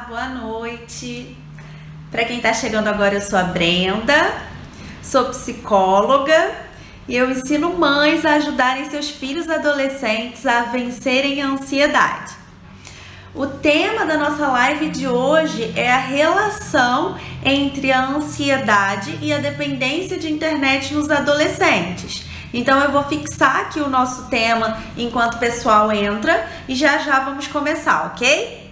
boa noite. Para quem está chegando agora, eu sou a Brenda, sou psicóloga e eu ensino mães a ajudarem seus filhos adolescentes a vencerem a ansiedade. O tema da nossa live de hoje é a relação entre a ansiedade e a dependência de internet nos adolescentes. Então eu vou fixar aqui o nosso tema enquanto o pessoal entra e já vamos começar, ok?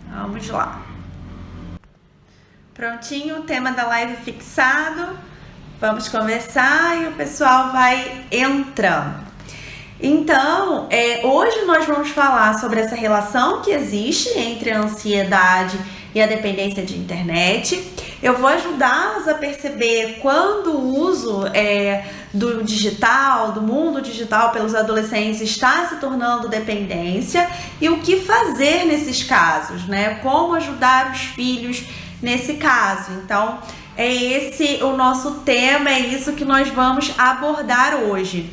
Vamos lá. Prontinho, o tema da live fixado. Vamos conversar e o pessoal vai entrando. Então, hoje nós vamos falar sobre essa relação que existe entre a ansiedade e a dependência de internet. Eu vou ajudá-las a perceber quando o uso do digital, do mundo digital pelos adolescentes está se tornando dependência e o que fazer nesses casos, né? Como ajudar os filhos nesse caso. Então, é esse o nosso tema, é isso que nós vamos abordar hoje.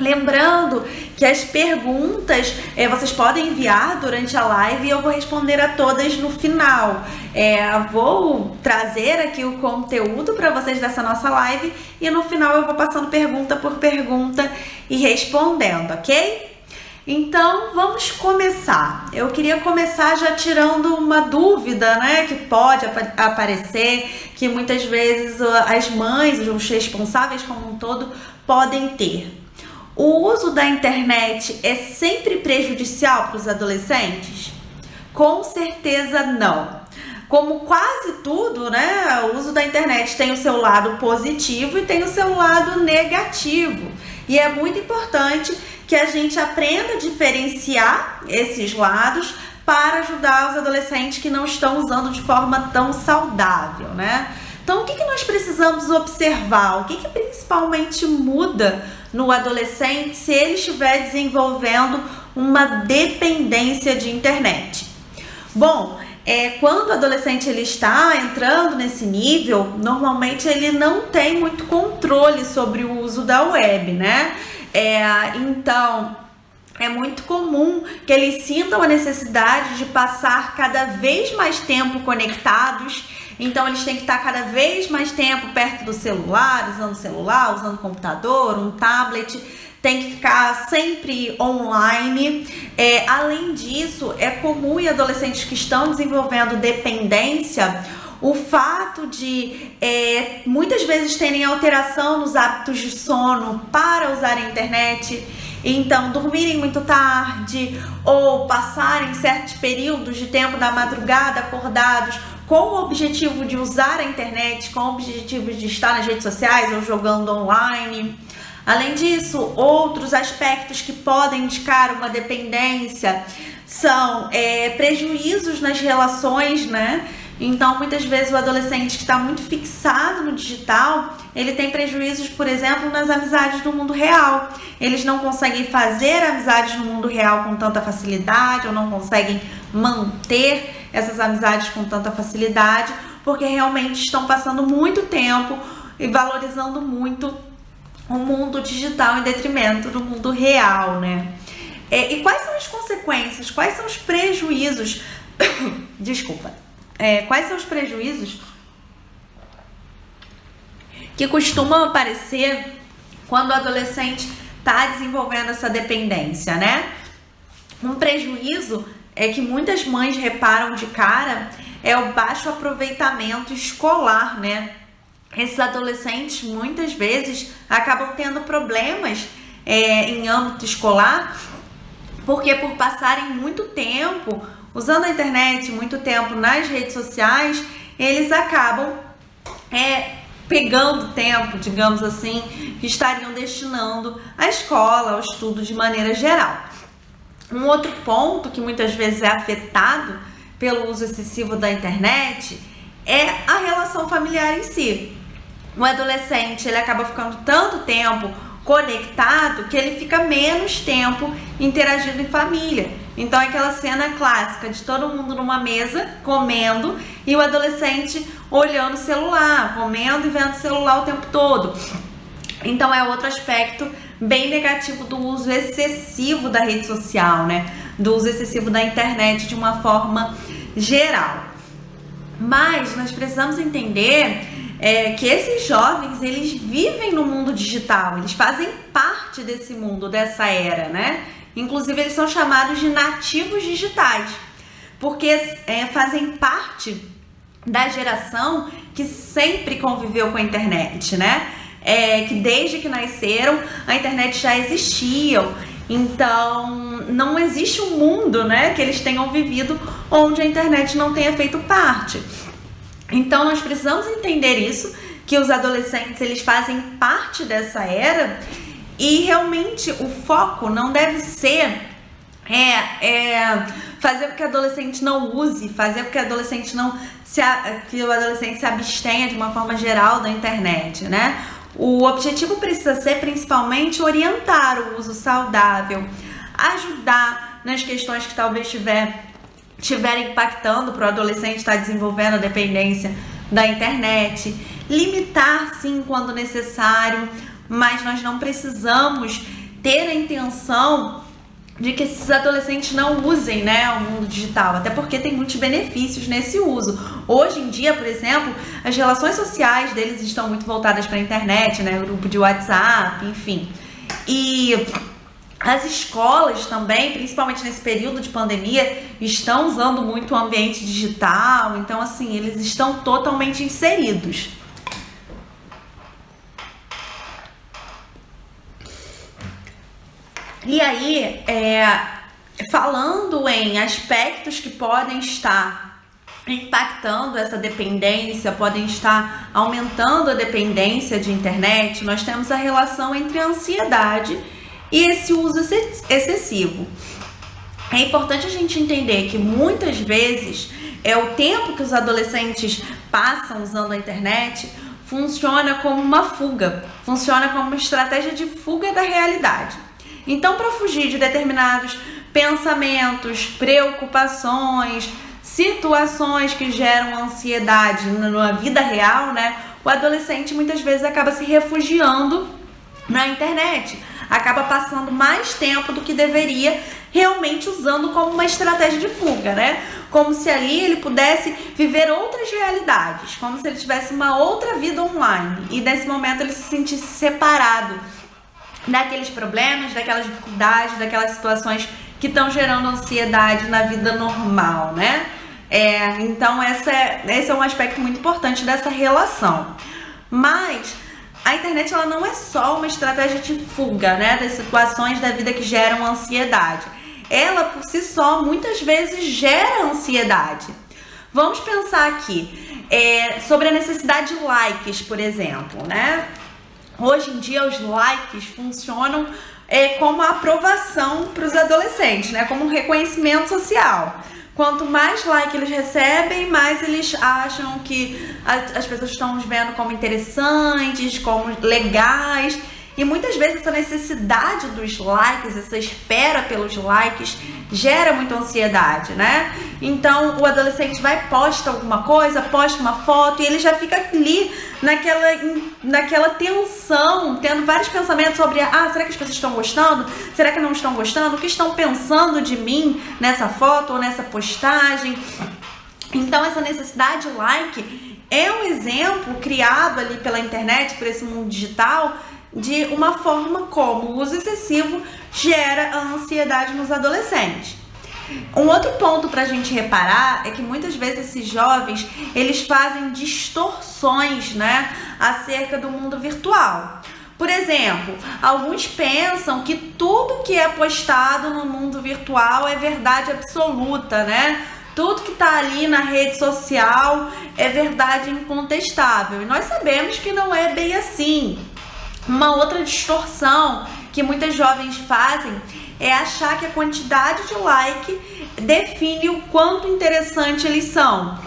Lembrando que as perguntas vocês podem enviar durante a live e eu vou responder a todas no final. Vou trazer aqui o conteúdo para vocês dessa nossa live e no final eu vou passando pergunta por pergunta e respondendo, ok? Então vamos começar. Eu queria começar já tirando uma dúvida, né, que pode aparecer, que muitas vezes as mães, os responsáveis como um todo, podem ter. O uso da internet é sempre prejudicial para os adolescentes? Com certeza não. Como quase tudo, né, o uso da internet tem o seu lado positivo e tem o seu lado negativo. E é muito importante que a gente aprenda a diferenciar esses lados para ajudar os adolescentes que não estão usando de forma tão saudável, né? Então, o que nós precisamos observar? O que principalmente muda no adolescente se ele estiver desenvolvendo uma dependência de internet? Bom, quando o adolescente ele está entrando nesse nível, normalmente ele não tem muito controle sobre o uso da web, né? Então, é muito comum que eles sintam a necessidade de passar cada vez mais tempo conectados. Então, eles têm que estar cada vez mais tempo perto do celular, usando computador, um tablet, tem que ficar sempre online. Além disso, é comum em adolescentes que estão desenvolvendo dependência o fato de muitas vezes terem alteração nos hábitos de sono para usar a internet. Então, dormirem muito tarde ou passarem certos períodos de tempo da madrugada acordados com o objetivo de usar a internet, com o objetivo de estar nas redes sociais ou jogando online. Além disso, outros aspectos que podem indicar uma dependência são prejuízos nas relações, né? Então, muitas vezes o adolescente que está muito fixado no digital, ele tem prejuízos, por exemplo, nas amizades do mundo real. Eles não conseguem fazer amizades no mundo real com tanta facilidade, ou não conseguem manter essas amizades com tanta facilidade, porque realmente estão passando muito tempo e valorizando muito o mundo digital em detrimento do mundo real, né? E quais são as consequências, quais são os prejuízos, desculpa, quais são os prejuízos que costumam aparecer quando o adolescente está desenvolvendo essa dependência, né? Um prejuízo que muitas mães reparam de cara é o baixo aproveitamento escolar, né? Esses adolescentes muitas vezes acabam tendo problemas em âmbito escolar, porque por passarem muito tempo usando a internet, muito tempo nas redes sociais, eles acabam pegando tempo, digamos assim, que estariam destinando à escola, ao estudo de maneira geral. Um outro ponto que muitas vezes é afetado pelo uso excessivo da internet é a relação familiar em si. O adolescente ele acaba ficando tanto tempo conectado que ele fica menos tempo interagindo em família. Então é aquela cena clássica de todo mundo numa mesa comendo e o adolescente olhando o celular, comendo e vendo o celular o tempo todo. Então é outro aspecto bem negativo do uso excessivo da rede social, né? Do uso excessivo da internet de uma forma geral. Mas nós precisamos entender que esses jovens, eles vivem no mundo digital, eles fazem parte desse mundo, dessa era, né? Inclusive, eles são chamados de nativos digitais, porque fazem parte da geração que sempre conviveu com a internet, né? Que desde que nasceram, a internet já existia. Então, não existe um mundo, né, que eles tenham vivido onde a internet não tenha feito parte. Então, nós precisamos entender isso, que os adolescentes, eles fazem parte dessa era, e realmente o foco não deve ser fazer com que o adolescente não use, fazer com que o adolescente se abstenha de uma forma geral da internet, né? O objetivo precisa ser principalmente orientar o uso saudável, ajudar nas questões que talvez estiverem impactando para o adolescente estar desenvolvendo a dependência da internet, limitar sim quando necessário, mas nós não precisamos ter a intenção de que esses adolescentes não usem, né, o mundo digital, até porque tem muitos benefícios nesse uso. Hoje em dia, por exemplo, as relações sociais deles estão muito voltadas para a internet, né, grupo de WhatsApp, enfim. E as escolas também, principalmente nesse período de pandemia, estão usando muito o ambiente digital, então assim, eles estão totalmente inseridos. E aí, falando em aspectos que podem estar impactando essa dependência, podem estar aumentando a dependência de internet, nós temos a relação entre a ansiedade e esse uso excessivo. É importante a gente entender que muitas vezes o tempo que os adolescentes passam usando a internet funciona como uma fuga, funciona como uma estratégia de fuga da realidade. Então, para fugir de determinados pensamentos, preocupações, situações que geram ansiedade na vida real, né? O adolescente muitas vezes acaba se refugiando na internet, acaba passando mais tempo do que deveria, realmente usando como uma estratégia de fuga, né? Como se ali ele pudesse viver outras realidades, como se ele tivesse uma outra vida online e nesse momento ele se sentisse separado daqueles problemas, daquelas dificuldades, daquelas situações que estão gerando ansiedade na vida normal, né? Então esse é um aspecto muito importante dessa relação. Mas a internet, ela não é só uma estratégia de fuga, né, das situações da vida que geram ansiedade. Ela por si só muitas vezes gera ansiedade. Vamos pensar aqui sobre a necessidade de likes, por exemplo, né? Hoje em dia os likes funcionam como a aprovação para os adolescentes, né? Como um reconhecimento social. Quanto mais like eles recebem, mais eles acham que as pessoas estão os vendo como interessantes, como legais. E muitas vezes essa necessidade dos likes, essa espera pelos likes, gera muita ansiedade, né? Então o adolescente posta alguma coisa, posta uma foto e ele já fica ali naquela tensão, tendo vários pensamentos sobre será que as pessoas estão gostando? Será que não estão gostando? O que estão pensando de mim nessa foto ou nessa postagem? Então essa necessidade de like é um exemplo criado ali pela internet, por esse mundo digital, de uma forma como o uso excessivo gera a ansiedade nos adolescentes. Um outro ponto para a gente reparar é que muitas vezes esses jovens, eles fazem distorções, né, acerca do mundo virtual. Por exemplo, alguns pensam que tudo que é postado no mundo virtual é verdade absoluta, né? Tudo que está ali na rede social é verdade incontestável. E nós sabemos que não é bem assim. Uma outra distorção que muitas jovens fazem é achar que a quantidade de like define o quanto interessante eles são.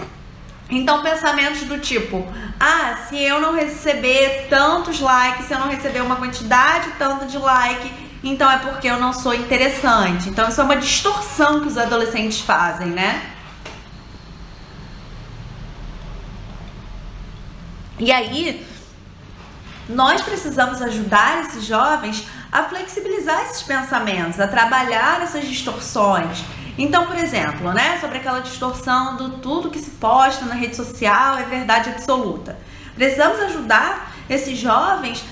Então, pensamentos do tipo, se eu não receber tantos likes, se eu não receber uma quantidade tanto de like, então é porque eu não sou interessante. Então, isso é uma distorção que os adolescentes fazem, né? E aí, nós precisamos ajudar esses jovens a flexibilizar esses pensamentos, a trabalhar essas distorções Então, por exemplo, né, sobre aquela distorção do tudo que se posta na rede social é verdade absoluta. Precisamos ajudar esses jovens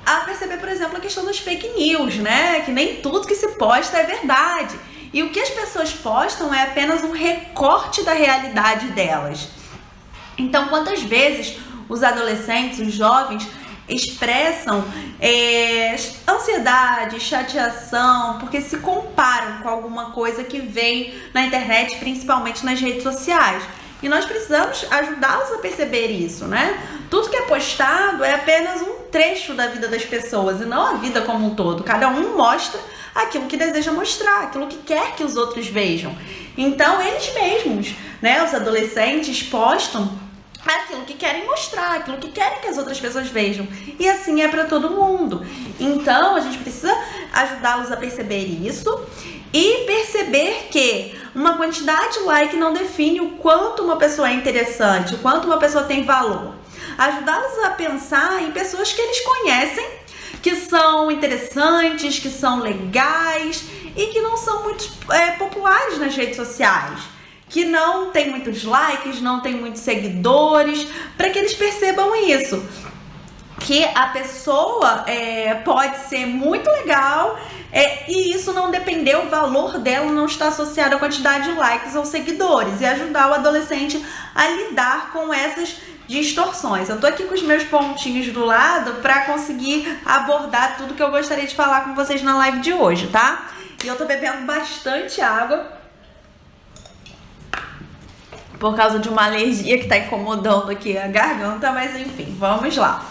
a perceber, por exemplo, a questão das fake news, né? Que nem tudo que se posta é verdade. E o que as pessoas postam é apenas um recorte da realidade delas. Então, quantas vezes os adolescentes, os jovens, expressam ansiedade, chateação, porque se comparam com alguma coisa que vem na internet, principalmente nas redes sociais. E nós precisamos ajudá-los a perceber isso, né? Tudo que é postado é apenas um trecho da vida das pessoas e não a vida como um todo. Cada um mostra aquilo que deseja mostrar, aquilo que quer que os outros vejam. Então, eles mesmos, né, os adolescentes postam aquilo que querem mostrar, aquilo que querem que as outras pessoas vejam. E assim é para todo mundo. Então, a gente precisa ajudá-los a perceber isso e perceber que uma quantidade de like não define o quanto uma pessoa é interessante, o quanto uma pessoa tem valor. Ajudá-los a pensar em pessoas que eles conhecem, que são interessantes, que são legais e que não são muito populares nas redes sociais, que não tem muitos likes, não tem muitos seguidores, para que eles percebam isso, que a pessoa pode ser muito legal e isso não depender, o valor dela não está associado à quantidade de likes ou seguidores, e ajudar o adolescente a lidar com essas distorções. Eu tô aqui com os meus pontinhos do lado para conseguir abordar tudo que eu gostaria de falar com vocês na live de hoje, tá? E eu tô bebendo bastante água por causa de uma alergia que tá incomodando aqui a garganta, mas enfim, vamos lá.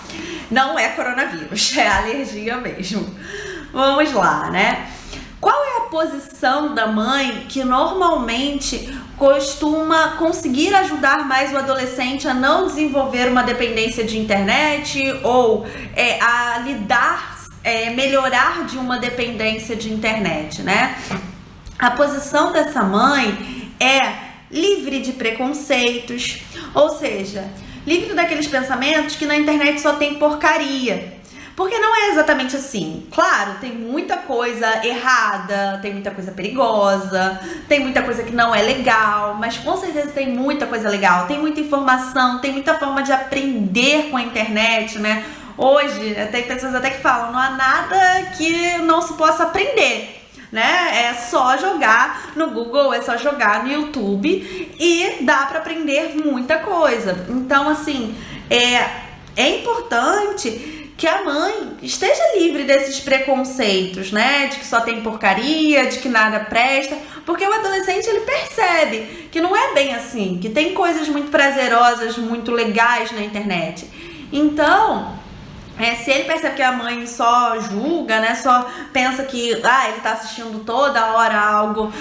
Não é coronavírus, é alergia mesmo. Vamos lá, né? Qual é a posição da mãe que normalmente costuma conseguir ajudar mais o adolescente a não desenvolver uma dependência de internet ou a lidar, melhorar de uma dependência de internet, né? A posição dessa mãe é livre de preconceitos, ou seja, livre daqueles pensamentos que na internet só tem porcaria. Porque não é exatamente assim. Claro, tem muita coisa errada, tem muita coisa perigosa, tem muita coisa que não é legal, mas com certeza tem muita coisa legal, tem muita informação, tem muita forma de aprender com a internet, né? Hoje, tem pessoas até que falam, não há nada que não se possa aprender, né? É só jogar no Google, é só jogar no YouTube e dá para aprender muita coisa. Então, assim, é importante que a mãe esteja livre desses preconceitos, né? De que só tem porcaria, de que nada presta, porque o adolescente, ele percebe que não é bem assim, que tem coisas muito prazerosas, muito legais na internet. Então, se ele percebe que a mãe só julga, né, só pensa que ele tá assistindo toda hora algo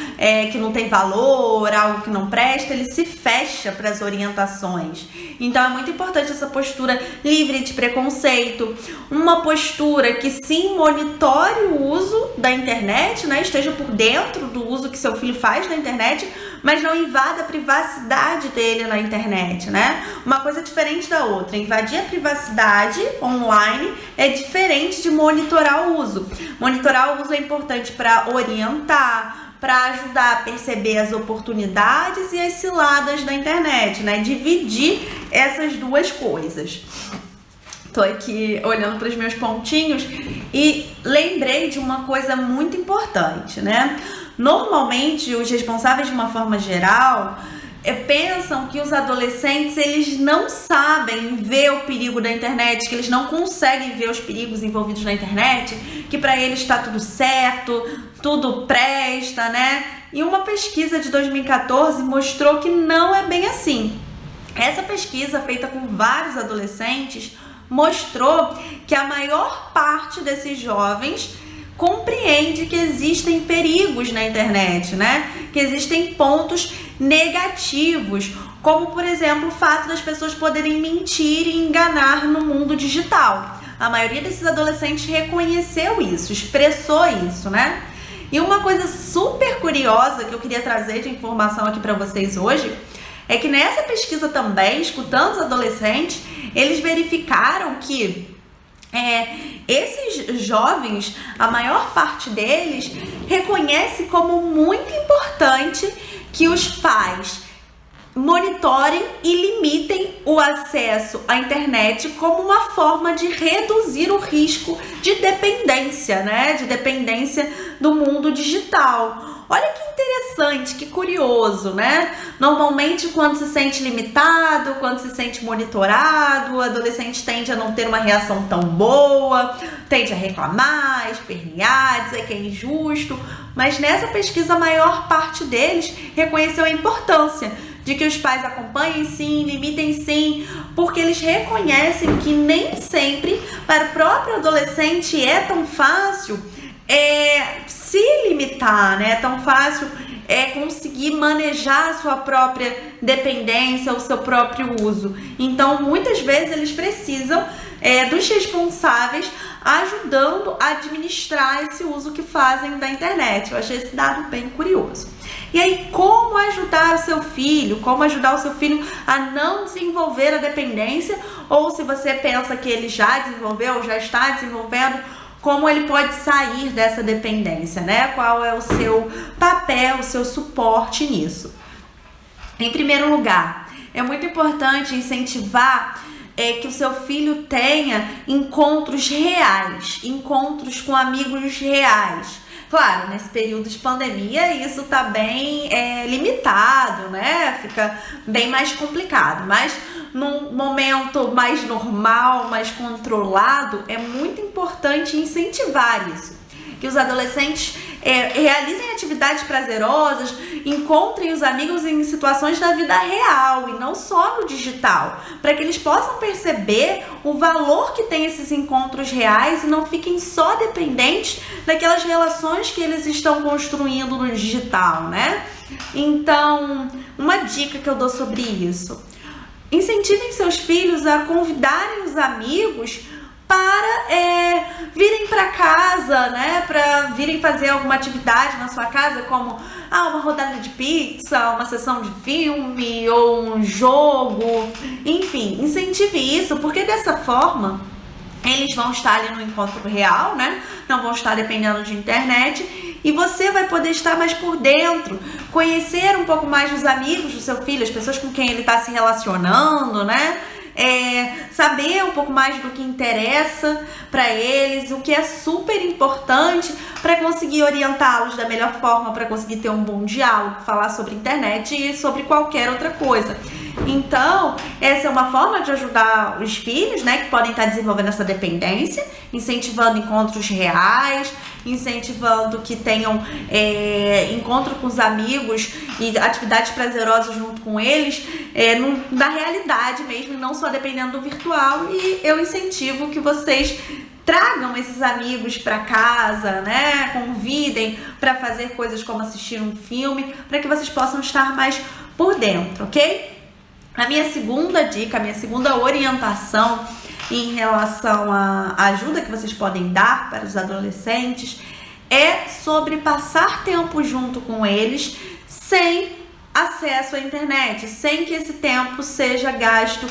que não tem valor, algo que não presta, ele se fecha para as orientações. Então é muito importante essa postura livre de preconceito, uma postura que sim monitore o uso da internet, né, esteja por dentro do uso que seu filho faz na internet, mas não invada a privacidade dele na internet, né? Uma coisa diferente da outra. Invadir a privacidade online é diferente de monitorar o uso. Monitorar o uso é importante para orientar, para ajudar a perceber as oportunidades e as ciladas da internet, né? Dividir essas duas coisas. Tô aqui olhando para os meus pontinhos e lembrei de uma coisa muito importante, né? Normalmente, os responsáveis, de uma forma geral, pensam que os adolescentes, eles não sabem ver o perigo da internet, que eles não conseguem ver os perigos envolvidos na internet, que para eles está tudo certo, tudo presta, né? E uma pesquisa de 2014 mostrou que não é bem assim. Essa pesquisa, feita com vários adolescentes, mostrou que a maior parte desses jovens compreende que existem perigos na internet, né? Que existem pontos negativos, como, por exemplo, o fato das pessoas poderem mentir e enganar no mundo digital. A maioria desses adolescentes reconheceu isso, expressou isso, né? E uma coisa super curiosa que eu queria trazer de informação aqui para vocês hoje é que nessa pesquisa também, escutando os adolescentes, eles verificaram que Esses jovens, a maior parte deles, reconhece como muito importante que os pais monitorem e limitem o acesso à internet como uma forma de reduzir o risco de dependência, né? De dependência do mundo digital. Olha que interessante, que curioso, né? Normalmente, quando se sente limitado, quando se sente monitorado, o adolescente tende a não ter uma reação tão boa, tende a reclamar, espernear, dizer que é injusto. Mas nessa pesquisa, a maior parte deles reconheceu a importância de que os pais acompanhem sim, limitem sim, porque eles reconhecem que nem sempre para o próprio adolescente é tão fácil se limitar, né? É tão fácil conseguir manejar a sua própria dependência, o seu próprio uso. Então, muitas vezes eles precisam dos responsáveis ajudando a administrar esse uso que fazem da internet. Eu achei esse dado bem curioso. E aí, como ajudar o seu filho? Como ajudar o seu filho a não desenvolver a dependência? Ou se você pensa que ele já desenvolveu, já está desenvolvendo, como ele pode sair dessa dependência, né? Qual é o seu papel, o seu suporte nisso? Em primeiro lugar, é muito importante incentivar que o seu filho tenha encontros reais, encontros com amigos reais. Claro, nesse período de pandemia isso tá bem limitado, né? Fica bem mais complicado, mas num momento mais normal, mais controlado, é muito importante incentivar isso. Que os adolescentes realizem atividades prazerosas, encontrem os amigos em situações da vida real e não só no digital, para que eles possam perceber o valor que tem esses encontros reais e não fiquem só dependentes daquelas relações que eles estão construindo no digital, né? Então, uma dica que eu dou sobre isso: incentivem seus filhos a convidarem os amigos para virem para casa, né? Para virem fazer alguma atividade na sua casa, como uma rodada de pizza, uma sessão de filme ou um jogo. Enfim, incentive isso, porque dessa forma eles vão estar ali no encontro real, né? Não vão estar dependendo de internet. E você vai poder estar mais por dentro, conhecer um pouco mais dos amigos do seu filho, as pessoas com quem ele está se relacionando, né? Saber um pouco mais do que interessa para eles, o que é super importante para conseguir orientá-los da melhor forma, para conseguir ter um bom diálogo, falar sobre internet e sobre qualquer outra coisa. Então, essa é uma forma de ajudar os filhos, né, que podem estar desenvolvendo essa dependência, incentivando encontros reais, incentivando que tenham encontro com os amigos e atividades prazerosas junto com eles, na realidade mesmo, e não só dependendo do virtual. E eu incentivo que vocês tragam esses amigos para casa, né? Convidem para fazer coisas como assistir um filme, para que vocês possam estar mais por dentro, ok? A minha segunda dica, a minha segunda orientação em relação à ajuda que vocês podem dar para os adolescentes é sobre passar tempo junto com eles sem acesso à internet, sem que esse tempo seja gasto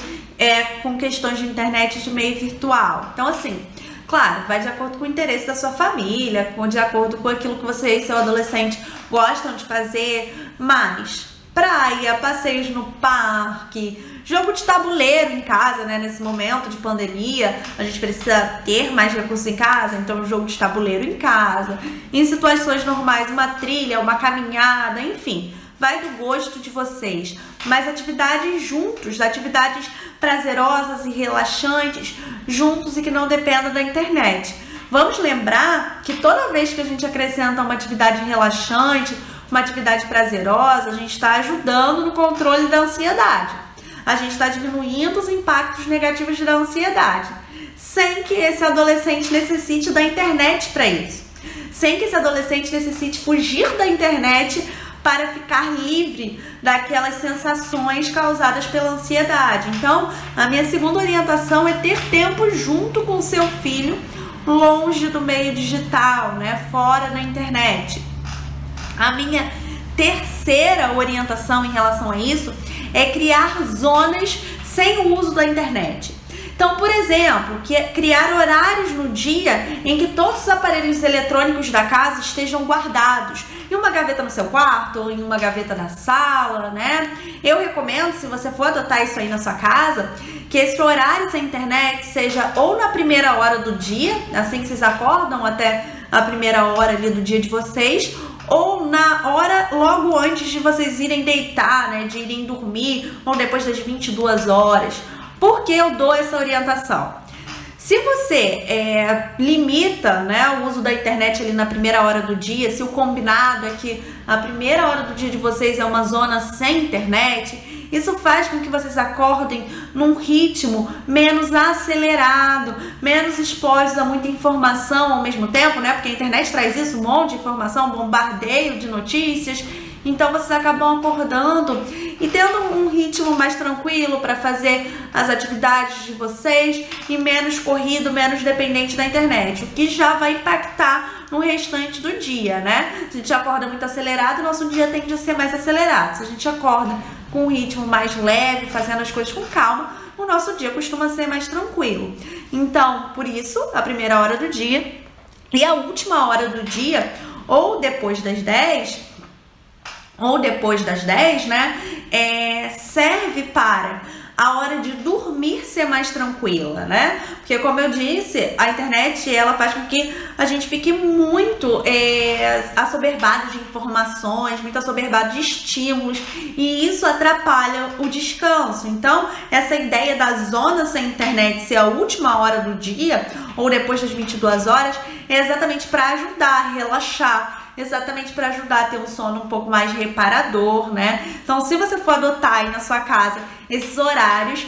com questões de internet de meio virtual. Então, assim, claro, vai de acordo com o interesse da sua família, de acordo com aquilo que você e seu adolescente gostam de fazer, mas praia, passeios no parque, jogo de tabuleiro em casa, né? Nesse momento de pandemia, a gente precisa ter mais recursos em casa, então jogo de tabuleiro em casa. Em situações normais, uma trilha, uma caminhada, enfim, vai do gosto de vocês. Mas atividades juntos, atividades prazerosas e relaxantes juntos e que não dependam da internet. Vamos lembrar que toda vez que a gente acrescenta uma atividade relaxante, uma atividade prazerosa, a gente está ajudando no controle da ansiedade. A gente está diminuindo os impactos negativos da ansiedade, sem que esse adolescente necessite da internet para isso. Sem que esse adolescente necessite fugir da internet para ficar livre daquelas sensações causadas pela ansiedade. Então, a minha segunda orientação é ter tempo junto com o seu filho, longe do meio digital, né? Fora da internet. A minha terceira orientação em relação a isso é criar zonas sem o uso da internet. Então, por exemplo, criar horários no dia em que todos os aparelhos eletrônicos da casa estejam guardados em uma gaveta no seu quarto ou em uma gaveta na sala, né? Eu recomendo, se você for adotar isso aí na sua casa, que esse horário sem internet seja ou na primeira hora do dia, assim que vocês acordam até a primeira hora ali do dia de vocês, ou na hora logo antes de vocês irem deitar, né, de irem dormir, ou depois das 22 horas. Por que eu dou essa orientação? Se você limita, né, o uso da internet ali na primeira hora do dia, se o combinado é que a primeira hora do dia de vocês é uma zona sem internet, isso faz com que vocês acordem num ritmo menos acelerado, menos expostos a muita informação ao mesmo tempo, né? Porque a internet traz isso, um monte de informação, bombardeio de notícias. Então vocês acabam acordando e tendo um ritmo mais tranquilo para fazer as atividades de vocês e menos corrido, menos dependente da internet, o que já vai impactar no restante do dia, né? Se a gente acorda muito acelerado, nosso dia tende a ser mais acelerado. Se a gente acorda com um ritmo mais leve, fazendo as coisas com calma, o nosso dia costuma ser mais tranquilo. Então, por isso, a primeira hora do dia e a última hora do dia, ou depois das 10, né, serve para a hora de dormir ser mais tranquila, né? Porque, como eu disse, a internet, ela faz com que a gente fique muito assoberbado de informações, muito assoberbado de estímulos, e isso atrapalha o descanso. Então, essa ideia da zona sem internet ser a última hora do dia, ou depois das 22 horas, é exatamente para ajudar a relaxar, exatamente para ajudar a ter um sono um pouco mais reparador, né? Então, se você for adotar aí na sua casa esses horários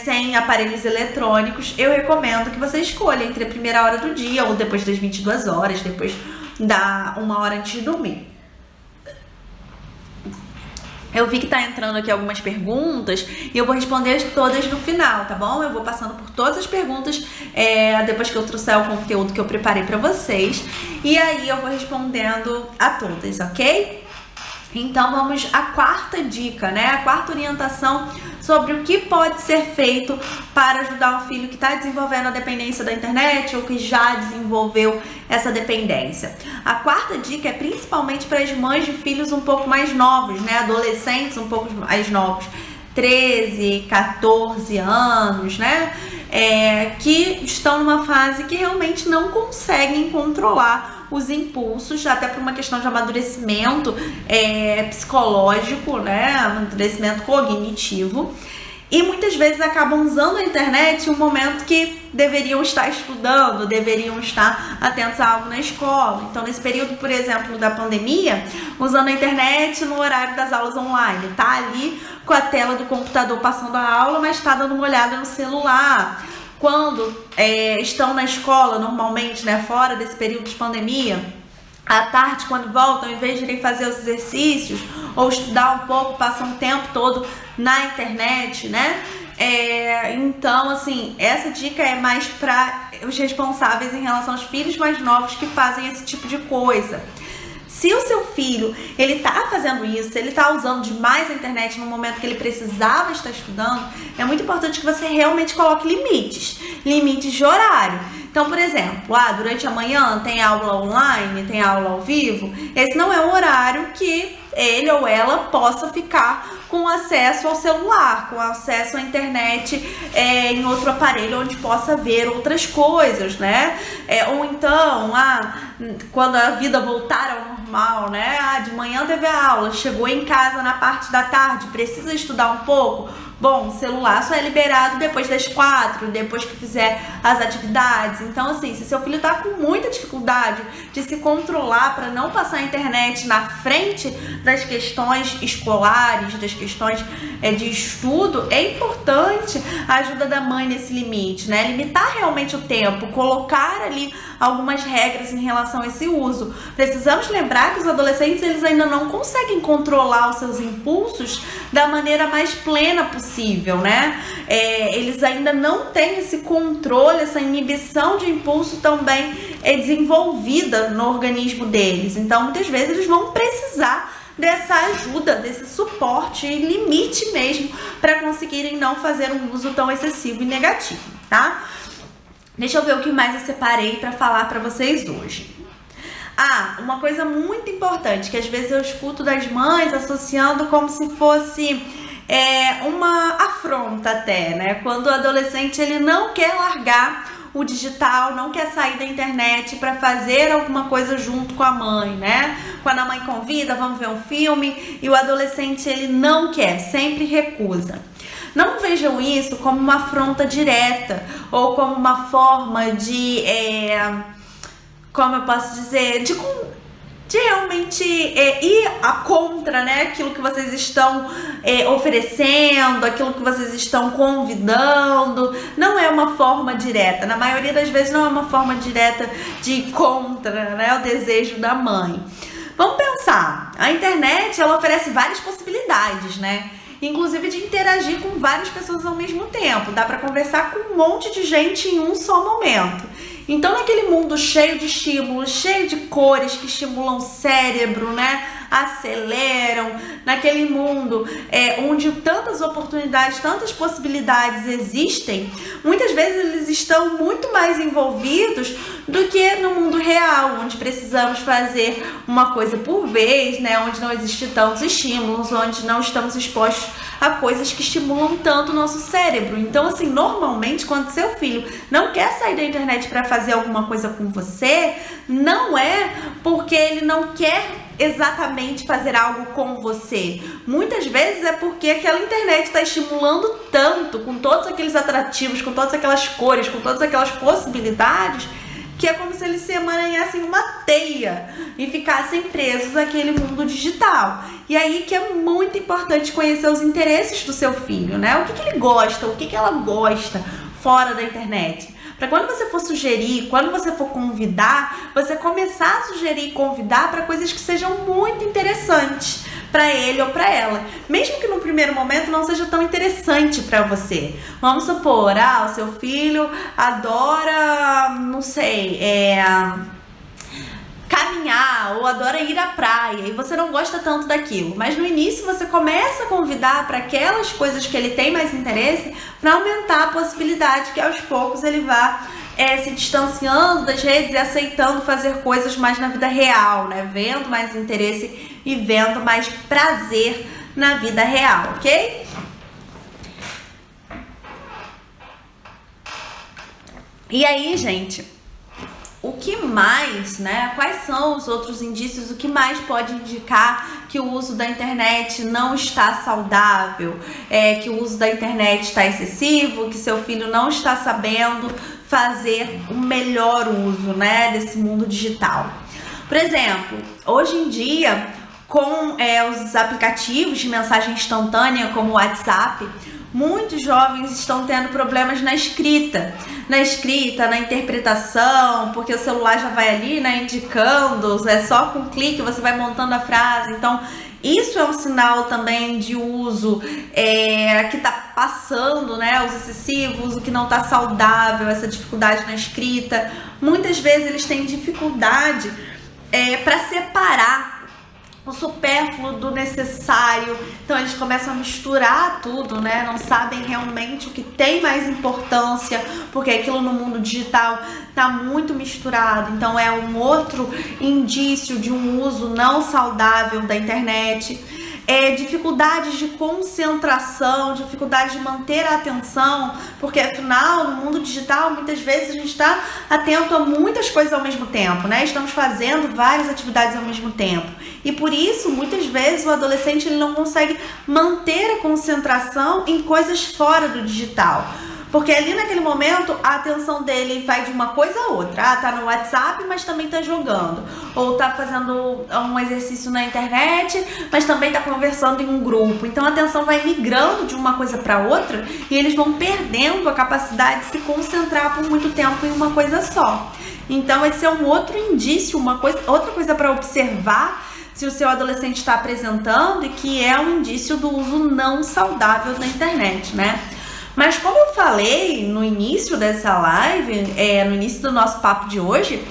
sem aparelhos eletrônicos, eu recomendo que você escolha entre a primeira hora do dia ou depois das 22 horas, depois da 1 hora antes de dormir. Eu vi que tá entrando aqui algumas perguntas e eu vou responder todas no final, tá bom? Eu vou passando por todas as perguntas depois que eu trouxer o conteúdo que eu preparei pra vocês. E aí eu vou respondendo a todas, ok? Então vamos à quarta dica, né? A quarta orientação sobre o que pode ser feito para ajudar um filho que está desenvolvendo a dependência da internet ou que já desenvolveu essa dependência. A quarta dica é principalmente para as mães de filhos um pouco mais novos, né? Adolescentes um pouco mais novos, 13, 14 anos, né? Que estão numa fase que realmente não conseguem controlar os impulsos, até por uma questão de amadurecimento psicológico, né? Amadurecimento cognitivo. E muitas vezes acabam usando a internet em um momento que deveriam estar estudando, deveriam estar atentos a algo na escola. Então, nesse período, por exemplo, da pandemia, usando a internet no horário das aulas online. Tá ali com a tela do computador passando a aula, mas tá dando uma olhada no celular. Quando estão na escola, normalmente, né, fora desse período de pandemia, à tarde, quando voltam, em vez de irem fazer os exercícios ou estudar um pouco, passam o tempo todo na internet, né? Então, assim, essa dica é mais para os responsáveis em relação aos filhos mais novos que fazem esse tipo de coisa. Se o seu filho, ele tá fazendo isso, ele tá usando demais a internet no momento que ele precisava estar estudando, é muito importante que você realmente coloque limites de horário. Então, por exemplo, durante a manhã tem aula online, tem aula ao vivo, esse não é um horário que ele ou ela possa ficar com acesso ao celular, com acesso à internet em outro aparelho onde possa ver outras coisas, né? Ou então, quando a vida voltar ao normal, né? De manhã teve a aula, chegou em casa na parte da tarde, precisa estudar um pouco. Bom, o celular só é liberado depois das 4, depois que fizer as atividades. Então, assim, se seu filho tá com muita dificuldade de se controlar para não passar a internet na frente das questões escolares, das questões de estudo, é importante a ajuda da mãe nesse limite, né? Limitar realmente o tempo, colocar ali algumas regras em relação a esse uso. Precisamos lembrar que os adolescentes, eles ainda não conseguem controlar os seus impulsos da maneira mais plena possível, né? Eles ainda não têm esse controle, essa inibição de impulso também desenvolvida no organismo deles. Então, muitas vezes, eles vão precisar dessa ajuda, desse suporte e limite mesmo para conseguirem não fazer um uso tão excessivo e negativo. tá? Deixa eu ver o que mais eu separei para falar para vocês hoje. Uma coisa muito importante que às vezes eu escuto das mães associando como se fosse uma afronta até, né? Quando o adolescente ele não quer largar o digital, não quer sair da internet para fazer alguma coisa junto com a mãe, né? Quando a mãe convida, vamos ver um filme, e o adolescente ele não quer, sempre recusa. Não vejam isso como uma afronta direta ou como uma forma de, como eu posso dizer, de realmente ir contra, né, aquilo que vocês estão oferecendo, aquilo que vocês estão convidando. Não é uma forma direta, na maioria das vezes não é uma forma direta de ir contra, né, o desejo da mãe. Vamos pensar, a internet ela oferece várias possibilidades, né? Inclusive de interagir com várias pessoas ao mesmo tempo. Dá para conversar com um monte de gente em um só momento. Então, naquele mundo cheio de estímulos, cheio de cores que estimulam o cérebro, né? Aceleram, naquele mundo onde tantas oportunidades, tantas possibilidades existem, muitas vezes eles estão muito mais envolvidos do que no mundo real, onde precisamos fazer uma coisa por vez, né? Onde não existem tantos estímulos, onde não estamos expostos a coisas que estimulam tanto o nosso cérebro. Então, assim, normalmente, quando seu filho não quer sair da internet para fazer alguma coisa com você, não é porque ele não quer exatamente fazer algo com você. Muitas vezes é porque aquela internet está estimulando tanto, com todos aqueles atrativos, com todas aquelas cores, com todas aquelas possibilidades, que é como se eles se emaranhassem uma teia e ficassem presos àquele mundo digital. E aí que é muito importante conhecer os interesses do seu filho, né? O que ele gosta, o que ela gosta fora da internet. Para quando você for sugerir, quando você for convidar, você começar a sugerir e convidar para coisas que sejam muito interessantes para ele ou para ela. Mesmo que no primeiro momento não seja tão interessante para você. Vamos supor, o seu filho adora, não sei, caminhar ou adora ir à praia e você não gosta tanto daquilo, mas no início você começa a convidar para aquelas coisas que ele tem mais interesse para aumentar a possibilidade que aos poucos ele vá se distanciando das redes e aceitando fazer coisas mais na vida real, né? Vendo mais interesse e vendo mais prazer na vida real, ok? E aí, gente, o que mais, né? Quais são os outros indícios? O que mais pode indicar que o uso da internet não está saudável? Que o uso da internet está excessivo, que seu filho não está sabendo fazer o melhor uso, né, desse mundo digital. Por exemplo, hoje em dia, com os aplicativos de mensagem instantânea, como o WhatsApp, muitos jovens estão tendo problemas na escrita, na interpretação, porque o celular já vai ali, né, indicando, só com um clique você vai montando a frase. Então, isso é um sinal também de uso que está passando, né, uso excessivo, uso que não está saudável, essa dificuldade na escrita. Muitas vezes eles têm dificuldade para separar o supérfluo do necessário, então eles começam a misturar tudo, né? Não sabem realmente o que tem mais importância, porque aquilo no mundo digital tá muito misturado. Então é um outro indício de um uso não saudável da internet. Dificuldades de concentração, dificuldade de manter a atenção, porque afinal no mundo digital muitas vezes a gente está atento a muitas coisas ao mesmo tempo, né? Estamos fazendo várias atividades ao mesmo tempo e por isso muitas vezes o adolescente ele não consegue manter a concentração em coisas fora do digital. Porque ali naquele momento a atenção dele vai de uma coisa a outra. Tá no WhatsApp, mas também tá jogando. Ou tá fazendo um exercício na internet, mas também tá conversando em um grupo. Então a atenção vai migrando de uma coisa para outra e eles vão perdendo a capacidade de se concentrar por muito tempo em uma coisa só. Então esse é um outro indício, outra coisa para observar se o seu adolescente está apresentando e que é um indício do uso não saudável da internet, né? Mas como eu falei no início dessa live, no início do nosso papo de hoje,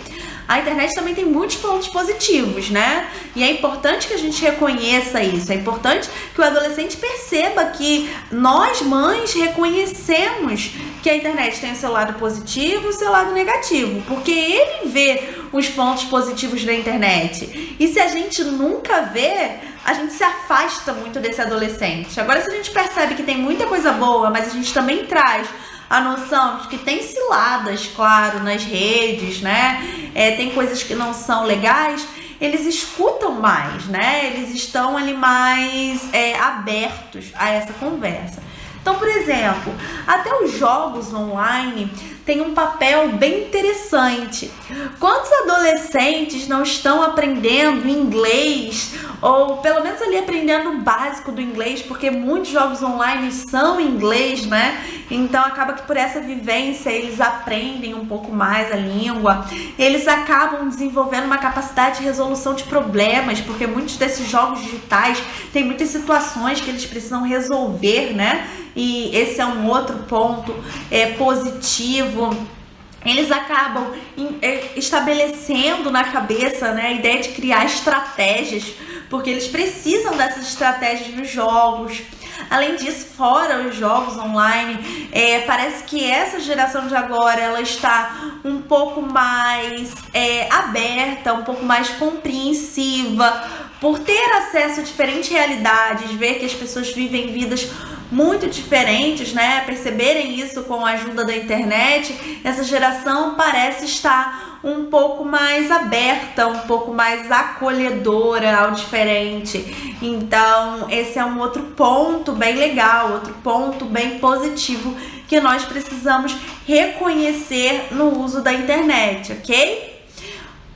a internet também tem muitos pontos positivos, né? E é importante que a gente reconheça isso, é importante que o adolescente perceba que nós, mães, reconhecemos que a internet tem o seu lado positivo e o seu lado negativo, porque ele vê os pontos positivos da internet. E se a gente nunca vê, a gente se afasta muito desse adolescente. Agora, se a gente percebe que tem muita coisa boa, mas a gente também traz a noção de que tem ciladas, claro, nas redes, né? Tem coisas que não são legais, eles escutam mais, né? Eles estão ali mais abertos a essa conversa. Então, por exemplo, até os jogos online têm um papel bem interessante. Quantos adolescentes não estão aprendendo inglês, ou pelo menos ali aprendendo o básico do inglês, porque muitos jogos online são em inglês, né? Então acaba que por essa vivência eles aprendem um pouco mais a língua, eles acabam desenvolvendo uma capacidade de resolução de problemas, porque muitos desses jogos digitais têm muitas situações que eles precisam resolver, né? E esse é um outro ponto positivo. Eles acabam estabelecendo na cabeça, né, a ideia de criar estratégias, porque eles precisam dessas estratégias nos jogos. Além disso, fora os jogos online, parece que essa geração de agora ela está um pouco mais aberta, um pouco mais compreensiva, por ter acesso a diferentes realidades, ver que as pessoas vivem vidas muito diferentes, né? Perceberem isso com a ajuda da internet. Essa geração parece estar um pouco mais aberta, um pouco mais acolhedora ao diferente. Então, esse é um outro ponto bem legal, outro ponto bem positivo que nós precisamos reconhecer no uso da internet, ok?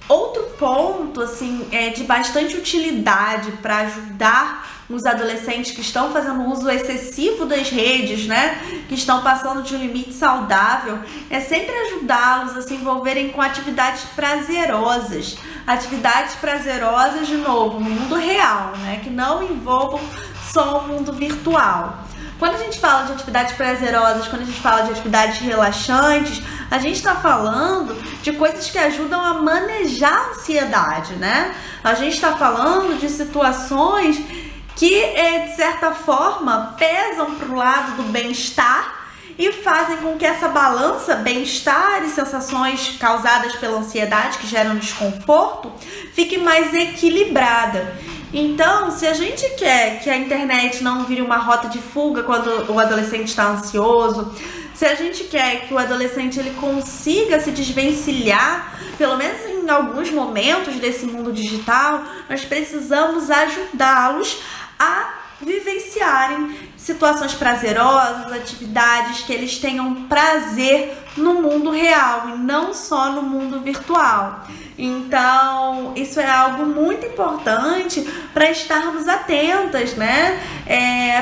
Outro ponto, assim, de bastante utilidade para ajudar os adolescentes que estão fazendo uso excessivo das redes, né, que estão passando de um limite saudável, é sempre ajudá-los a se envolverem com atividades prazerosas. Atividades prazerosas, de novo, no mundo real, né, que não envolvam só o mundo virtual. Quando a gente fala de atividades prazerosas, quando a gente fala de atividades relaxantes, a gente está falando de coisas que ajudam a manejar a ansiedade, né? A gente está falando de situações que, de certa forma, pesam para o lado do bem-estar e fazem com que essa balança bem-estar e sensações causadas pela ansiedade, que geram desconforto, fique mais equilibrada. Então, se a gente quer que a internet não vire uma rota de fuga quando o adolescente está ansioso, se a gente quer que o adolescente ele consiga se desvencilhar, pelo menos em alguns momentos desse mundo digital, nós precisamos ajudá-los a vivenciarem situações prazerosas, atividades que eles tenham prazer no mundo real e não só no mundo virtual. Então, isso é algo muito importante para estarmos atentas, né?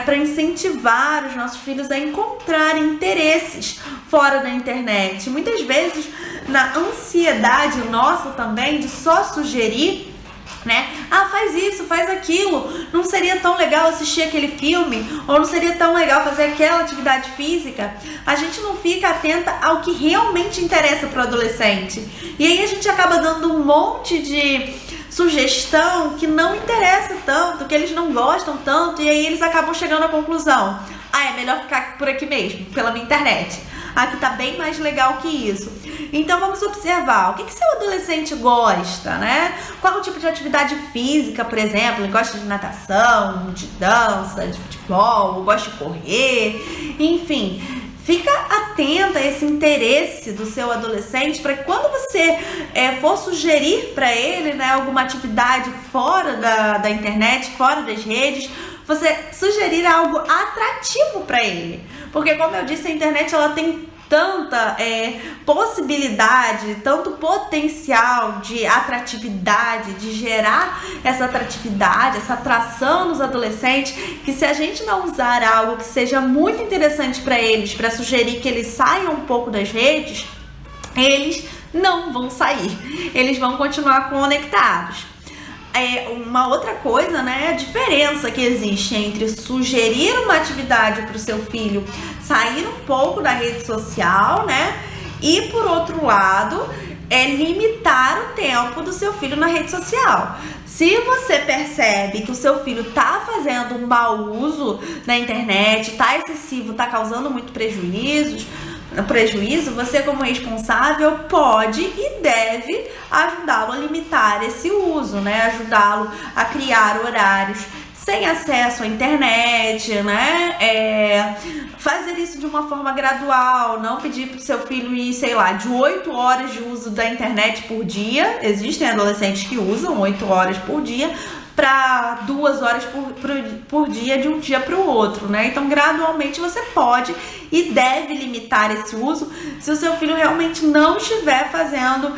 Para incentivar os nossos filhos a encontrarem interesses fora da internet. Muitas vezes, na ansiedade nossa também de só sugerir, né? Faz isso, faz aquilo. Não seria tão legal assistir aquele filme? Ou não seria tão legal fazer aquela atividade física? A gente não fica atenta ao que realmente interessa para o adolescente. E aí a gente acaba dando um monte de sugestão que não interessa tanto, que eles não gostam tanto, e aí eles acabam chegando à conclusão: é melhor ficar por aqui mesmo, pela minha internet. Aqui tá bem mais legal que isso. Então vamos observar o que seu adolescente gosta, né? Qual o tipo de atividade física, por exemplo? Ele gosta de natação, de dança, de futebol, gosta de correr, enfim. Fica atenta a esse interesse do seu adolescente para que quando você for sugerir para ele, né, alguma atividade fora da internet, fora das redes, você sugerir algo atrativo para ele. Porque, como eu disse, a internet ela tem tanta possibilidade, tanto potencial de atratividade, de gerar essa atratividade, essa atração nos adolescentes, que se a gente não usar algo que seja muito interessante para eles, para sugerir que eles saiam um pouco das redes, eles não vão sair, eles vão continuar conectados. Uma outra coisa, né, a diferença que existe entre sugerir uma atividade para o seu filho sair um pouco da rede social, né, e por outro lado, é limitar o tempo do seu filho na rede social. Se você percebe que o seu filho tá fazendo um mau uso na internet, tá excessivo, tá causando muito prejuízo, você como responsável pode e deve ajudá-lo a limitar esse uso, né? Ajudá-lo a criar horários sem acesso à internet, né? Fazer isso de uma forma gradual, não pedir para o seu filho ir, sei lá, de 8 horas de uso da internet por dia. Existem adolescentes que usam 8 horas por dia para 2 horas por dia, de um dia para o outro, né? Então, gradualmente você pode e deve limitar esse uso se o seu filho realmente não estiver fazendo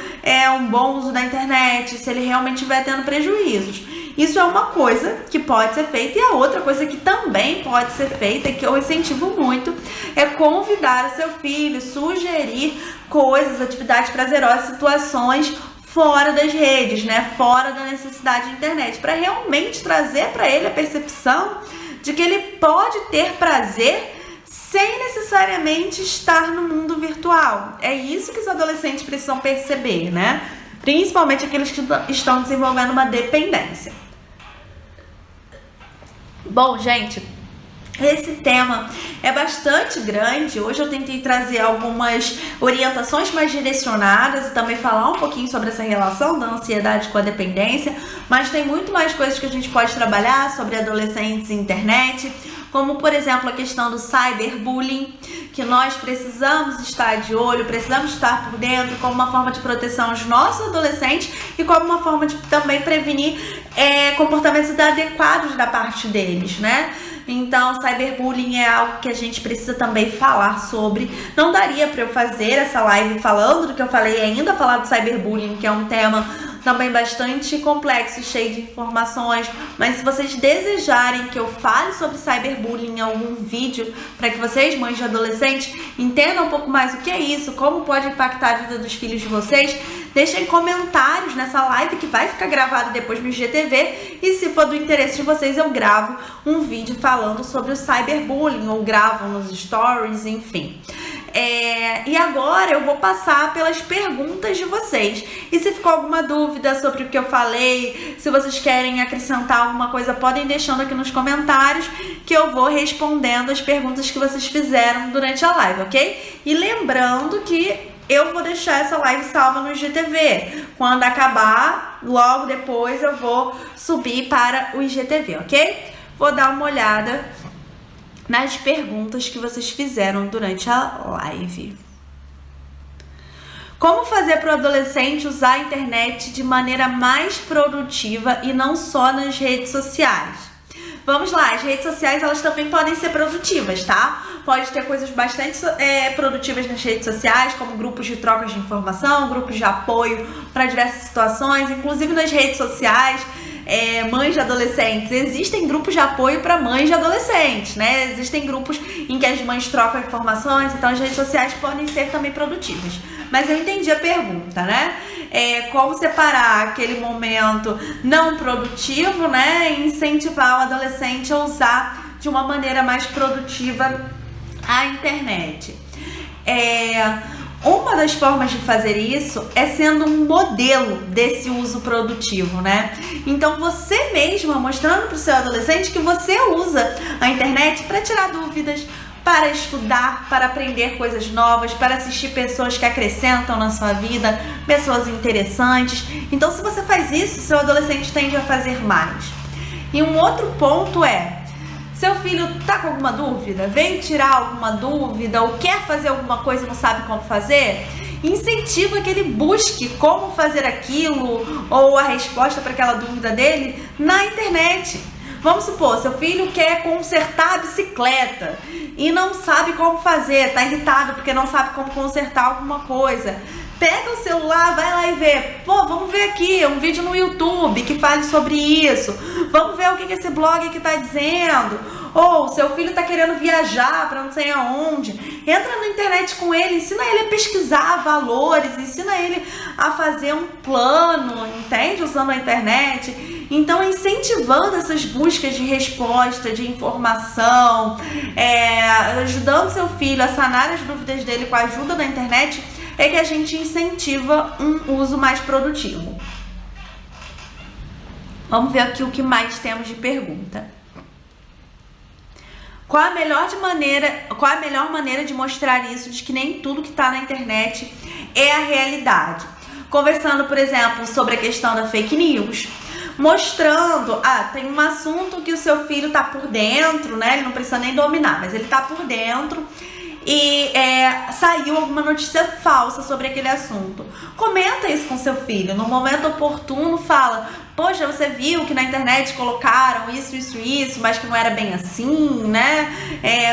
um bom uso da internet, se ele realmente estiver tendo prejuízos. Isso é uma coisa que pode ser feita, e a outra coisa que também pode ser feita, e que eu incentivo muito, é convidar o seu filho, sugerir coisas, atividades prazerosas, situações fora das redes, né? Fora da necessidade de internet, para realmente trazer para ele a percepção de que ele pode ter prazer sem necessariamente estar no mundo virtual. É isso que os adolescentes precisam perceber, né? Principalmente aqueles que estão desenvolvendo uma dependência. Bom, gente, esse tema é bastante grande. Hoje eu tentei trazer algumas orientações mais direcionadas e também falar um pouquinho sobre essa relação da ansiedade com a dependência, mas tem muito mais coisas que a gente pode trabalhar sobre adolescentes e internet, como por exemplo a questão do cyberbullying, que nós precisamos estar de olho, precisamos estar por dentro como uma forma de proteção aos nossos adolescentes e como uma forma de também prevenir comportamentos inadequados da parte deles, né? Então, cyberbullying é algo que a gente precisa também falar sobre. Não daria para eu fazer essa live falando do que eu falei e ainda falar do cyberbullying, que é um tema também bastante complexo, cheio de informações, mas se vocês desejarem que eu fale sobre cyberbullying em algum vídeo, para que vocês, mães de adolescentes, entendam um pouco mais o que é isso, como pode impactar a vida dos filhos de vocês, deixem comentários nessa live que vai ficar gravada depois no IGTV, e se for do interesse de vocês, eu gravo um vídeo falando sobre o cyberbullying, ou gravo nos stories, enfim. E agora eu vou passar pelas perguntas de vocês. E se ficou alguma dúvida sobre o que eu falei, se vocês querem acrescentar alguma coisa, podem deixando aqui nos comentários, que eu vou respondendo as perguntas que vocês fizeram durante a live, ok? E lembrando que eu vou deixar essa live salva no IGTV. Quando acabar, logo depois eu vou subir para o IGTV, ok? Vou dar uma olhada nas perguntas que vocês fizeram durante a live. Como fazer para o adolescente usar a internet de maneira mais produtiva e não só nas redes sociais? Vamos lá, as redes sociais elas também podem ser produtivas, tá? Pode ter coisas bastante produtivas nas redes sociais, como grupos de trocas de informação, grupos de apoio para diversas situações, inclusive nas redes sociais. Mães de adolescentes, existem grupos de apoio para mães de adolescentes, né? Existem grupos em que as mães trocam informações, então as redes sociais podem ser também produtivas. Mas eu entendi a pergunta, né? Como separar aquele momento não produtivo, né? E incentivar o adolescente a usar de uma maneira mais produtiva a internet. Uma das formas de fazer isso é sendo um modelo desse uso produtivo, né? Então você mesma mostrando para o seu adolescente que você usa a internet para tirar dúvidas, para estudar, para aprender coisas novas, para assistir pessoas que acrescentam na sua vida, pessoas interessantes. Então se você faz isso, seu adolescente tende a fazer mais. E um outro ponto seu filho tá com alguma dúvida? Veio tirar alguma dúvida ou quer fazer alguma coisa e não sabe como fazer? Incentiva que ele busque como fazer aquilo ou a resposta para aquela dúvida dele na internet. Vamos supor, seu filho quer consertar a bicicleta e não sabe como fazer, tá irritado porque não sabe como consertar alguma coisa. Pega o celular, vai lá e vê. Vamos ver aqui um vídeo no YouTube que fale sobre isso. Vamos ver o que esse blog aqui tá dizendo. Ou seu filho tá querendo viajar para não sei aonde. Entra na internet com ele, ensina ele a pesquisar valores, ensina ele a fazer um plano, entende? Usando a internet. Então, incentivando essas buscas de resposta, de informação, ajudando seu filho a sanar as dúvidas dele com a ajuda da internet, é que a gente incentiva um uso mais produtivo. Vamos ver aqui o que mais temos de pergunta. Qual a melhor maneira de mostrar isso, de que nem tudo que está na internet é a realidade? Conversando, por exemplo, sobre a questão da fake news, mostrando, tem um assunto que o seu filho tá por dentro, né? Ele não precisa nem dominar, mas ele tá por dentro e saiu alguma notícia falsa sobre aquele assunto. Comenta isso com seu filho, no momento oportuno fala: poxa, você viu que na internet colocaram isso, mas que não era bem assim, né?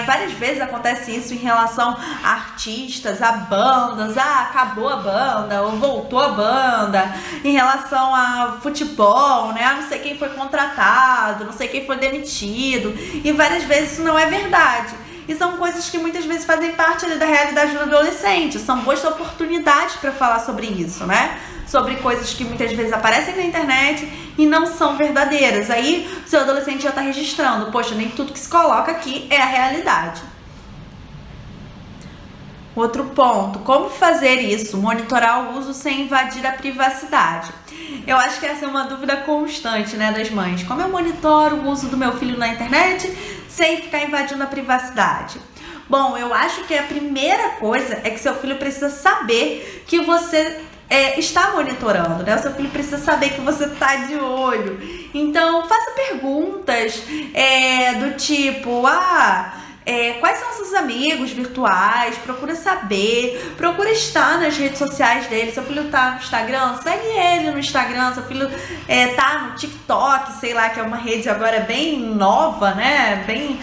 Várias vezes acontece isso em relação a artistas, a bandas, acabou a banda, ou voltou a banda, em relação a futebol, né? Não sei quem foi contratado, não sei quem foi demitido, e várias vezes isso não é verdade. E são coisas que muitas vezes fazem parte ali da realidade do adolescente, são boas oportunidades para falar sobre isso, né? Sobre coisas que muitas vezes aparecem na internet e não são verdadeiras. Aí o seu adolescente já está registrando: poxa, nem tudo que se coloca aqui é a realidade. Outro ponto: como fazer isso? Monitorar o uso sem invadir a privacidade. Eu acho que essa é uma dúvida constante, né, das mães. Como eu monitoro o uso do meu filho na internet sem ficar invadindo a privacidade? Bom, eu acho que a primeira coisa é que seu filho precisa saber que você está monitorando, né? O seu filho precisa saber que você está de olho. Então, faça perguntas do tipo: quais são seus amigos virtuais? Procura saber, procura estar nas redes sociais dele. Seu filho tá no Instagram, segue ele no Instagram. Seu filho tá no TikTok, sei lá, que é uma rede agora bem nova, né? Bem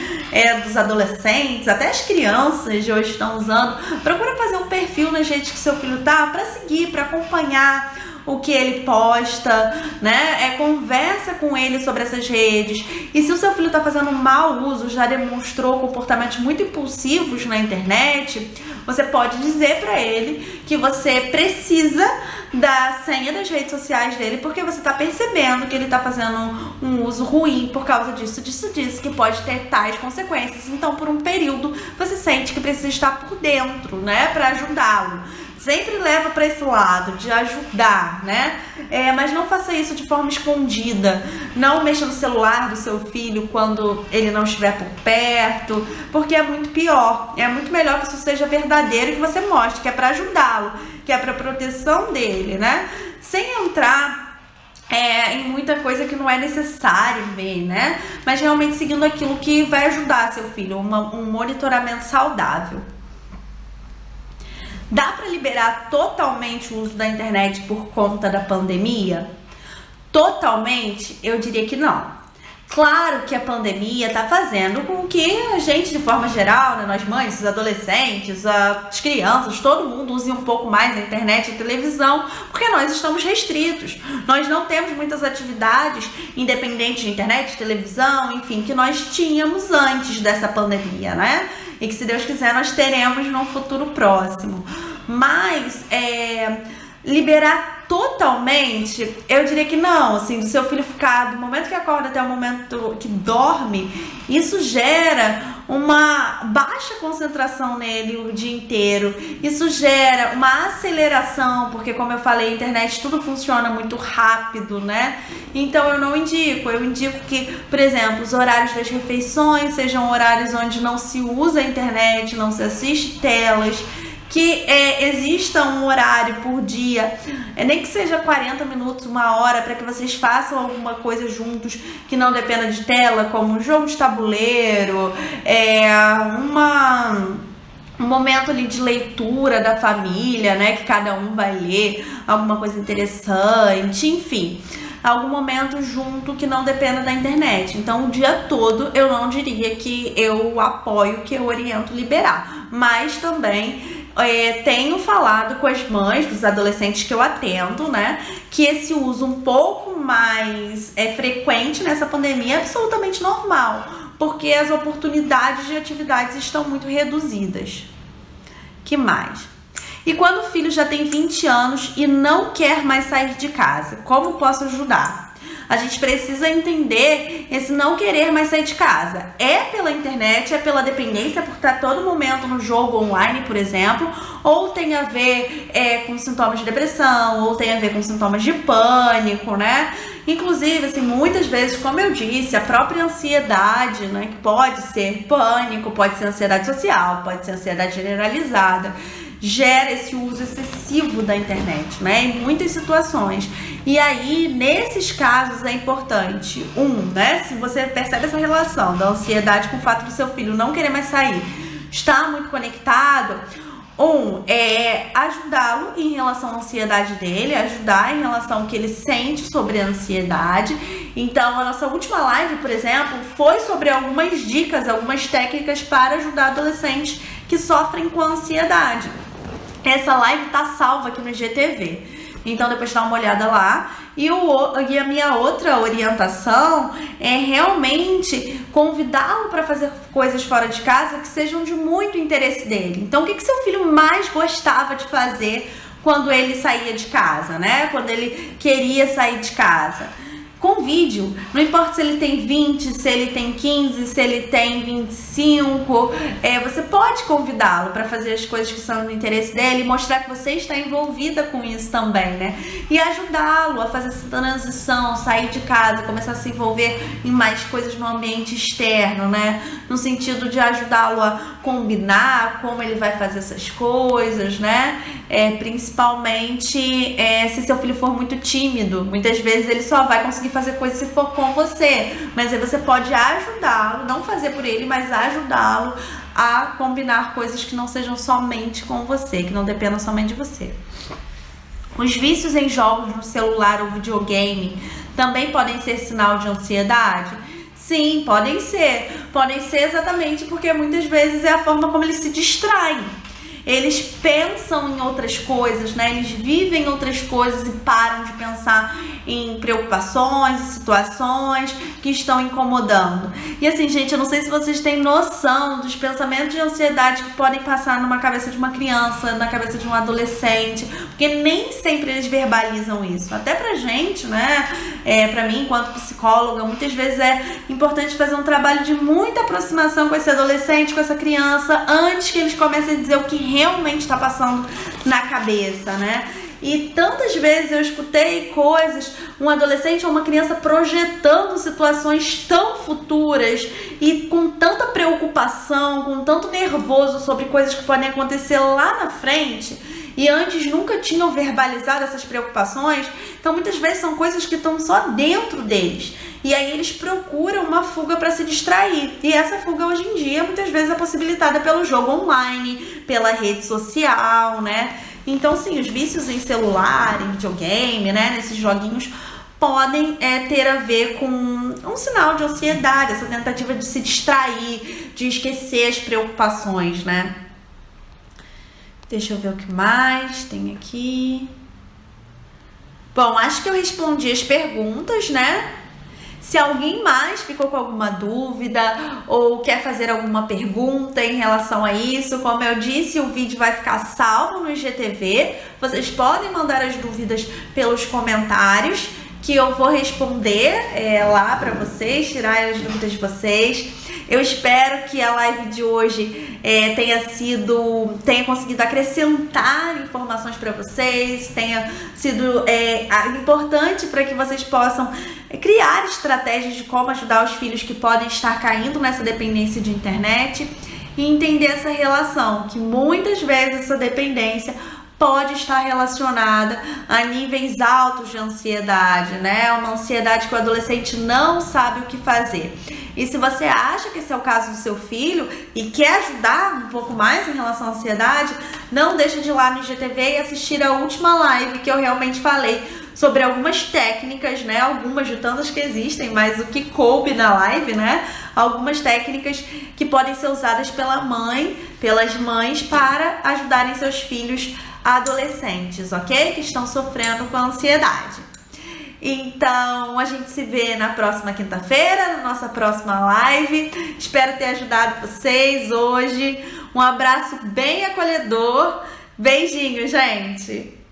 dos adolescentes, até as crianças de hoje estão usando. Procura fazer um perfil nas redes que seu filho tá, para seguir, para acompanhar o que ele posta, né? Conversa com ele sobre essas redes. E se o seu filho está fazendo mau uso, já demonstrou comportamentos muito impulsivos na internet, você pode dizer para ele que você precisa da senha das redes sociais dele, porque você está percebendo que ele está fazendo um uso ruim por causa disso, que pode ter tais consequências. Então, por um período, você sente que precisa estar por dentro, né? Para ajudá-lo. Sempre leva para esse lado de ajudar, né? Mas não faça isso de forma escondida. Não mexa no celular do seu filho quando ele não estiver por perto, porque é muito pior. É muito melhor que isso seja verdadeiro e que você mostre que é para ajudá-lo, que é para proteção dele, né? Sem entrar em muita coisa que não é necessário ver, né? Mas realmente seguindo aquilo que vai ajudar seu filho, um monitoramento saudável. Dá para liberar totalmente o uso da internet por conta da pandemia? Totalmente? Eu diria que não. Claro que a pandemia está fazendo com que a gente, de forma geral, né, nós mães, os adolescentes, as crianças, todo mundo use um pouco mais a internet e a televisão, porque nós estamos restritos. Nós não temos muitas atividades independentes de internet, televisão, enfim, que nós tínhamos antes dessa pandemia, né? E que, se Deus quiser, nós teremos num futuro próximo. Mas liberar totalmente, eu diria que não. Assim, do seu filho ficar do momento que acorda até o momento que dorme, isso gera uma baixa concentração nele o dia inteiro. Isso gera uma aceleração, porque, como eu falei, a internet tudo funciona muito rápido, né? Então eu não indico. Eu indico que, por exemplo, os horários das refeições sejam horários onde não se usa a internet, não se assiste telas, que exista um horário por dia, nem que seja 40 minutos, uma hora, para que vocês façam alguma coisa juntos que não dependa de tela, como um jogo de tabuleiro, um momento ali de leitura da família, né, que cada um vai ler alguma coisa interessante, enfim, algum momento junto que não dependa da internet. Então, o dia todo eu não diria que eu apoio, que eu oriento liberar, mas também tenho falado com as mães dos adolescentes que eu atendo, né, que esse uso um pouco mais frequente nessa pandemia é absolutamente normal, porque as oportunidades de atividades estão muito reduzidas. Que mais? E quando o filho já tem 20 anos e não quer mais sair de casa, como posso ajudar? a gente precisa entender esse não querer mais sair de casa. É pela internet, é pela dependência, por estar todo momento no jogo online, por exemplo, ou tem a ver com sintomas de depressão, ou tem a ver com sintomas de pânico, né? Inclusive, assim, muitas vezes, como eu disse, a própria ansiedade, né, que pode ser pânico, pode ser ansiedade social, pode ser ansiedade generalizada, gera esse uso excessivo da internet, né, em muitas situações. E aí, nesses casos, é importante, né, se você percebe essa relação da ansiedade com o fato do seu filho não querer mais sair, estar muito conectado, ajudá-lo em relação à ansiedade dele, ajudar em relação ao que ele sente sobre a ansiedade. Então, a nossa última live, por exemplo, foi sobre algumas dicas, algumas técnicas para ajudar adolescentes que sofrem com ansiedade. Essa live tá salva aqui no IGTV. Então, depois dá uma olhada lá. E a minha outra orientação é realmente convidá-lo para fazer coisas fora de casa que sejam de muito interesse dele. Então, o que seu filho mais gostava de fazer quando ele saía de casa, né? Quando ele queria sair de casa? Convide-o, não importa se ele tem 20, se ele tem 15, se ele tem 25, você pode convidá-lo para fazer as coisas que são do interesse dele e mostrar que você está envolvida com isso também, né? E ajudá-lo a fazer essa transição, sair de casa, começar a se envolver em mais coisas no ambiente externo, né? No sentido de ajudá-lo a combinar como ele vai fazer essas coisas, né? Principalmente se seu filho for muito tímido, muitas vezes ele só vai conseguir fazer coisa se for com você, mas aí você pode ajudá-lo, não fazer por ele, mas ajudá-lo a combinar coisas que não sejam somente com você, que não dependam somente de você. Os vícios em jogos no celular ou videogame também podem ser sinal de ansiedade? Sim, podem ser exatamente porque muitas vezes é a forma como eles se distraem. Eles pensam em outras coisas, né? Eles vivem outras coisas e param de pensar em preocupações e situações que estão incomodando. E assim, gente, eu não sei se vocês têm noção dos pensamentos de ansiedade que podem passar numa cabeça de uma criança, na cabeça de um adolescente, porque nem sempre eles verbalizam isso. Até pra gente, né? Pra mim, enquanto psicóloga, muitas vezes é importante fazer um trabalho de muita aproximação com esse adolescente, com essa criança, antes que eles comecem a dizer o que realmente está passando na cabeça, né? E tantas vezes eu escutei coisas, um adolescente ou uma criança projetando situações tão futuras e com tanta preocupação, com tanto nervoso sobre coisas que podem acontecer lá na frente, e antes nunca tinham verbalizado essas preocupações. Então muitas vezes são coisas que estão só dentro deles, e aí eles procuram uma fuga para se distrair, e essa fuga hoje em dia muitas vezes é possibilitada pelo jogo online, pela rede social, né? Então sim, os vícios em celular, em videogame, né, nesses joguinhos podem ter a ver com um sinal de ansiedade, essa tentativa de se distrair, de esquecer as preocupações, né? Deixa eu ver o que mais tem aqui. Bom, acho que eu respondi as perguntas, né? Se alguém mais ficou com alguma dúvida ou quer fazer alguma pergunta em relação a isso, como eu disse, o vídeo vai ficar salvo no IGTV. Vocês podem mandar as dúvidas pelos comentários, que eu vou responder lá para vocês, tirar as dúvidas de vocês. Eu espero que a live de hoje tenha conseguido acrescentar informações para vocês, tenha sido importante para que vocês possam criar estratégias de como ajudar os filhos que podem estar caindo nessa dependência de internet e entender essa relação, que muitas vezes essa dependência pode estar relacionada a níveis altos de ansiedade, né? Uma ansiedade que o adolescente não sabe o que fazer. E se você acha que esse é o caso do seu filho e quer ajudar um pouco mais em relação à ansiedade, não deixe de ir lá no IGTV e assistir a última live que eu realmente falei sobre algumas técnicas, né? Algumas de tantas que existem, mas o que coube na live, né? Algumas técnicas que podem ser usadas pelas mães para ajudarem seus filhos adolescentes, ok? Que estão sofrendo com ansiedade. Então, a gente se vê na próxima quinta-feira, na nossa próxima live. Espero ter ajudado vocês hoje. Um abraço bem acolhedor. Beijinho, gente!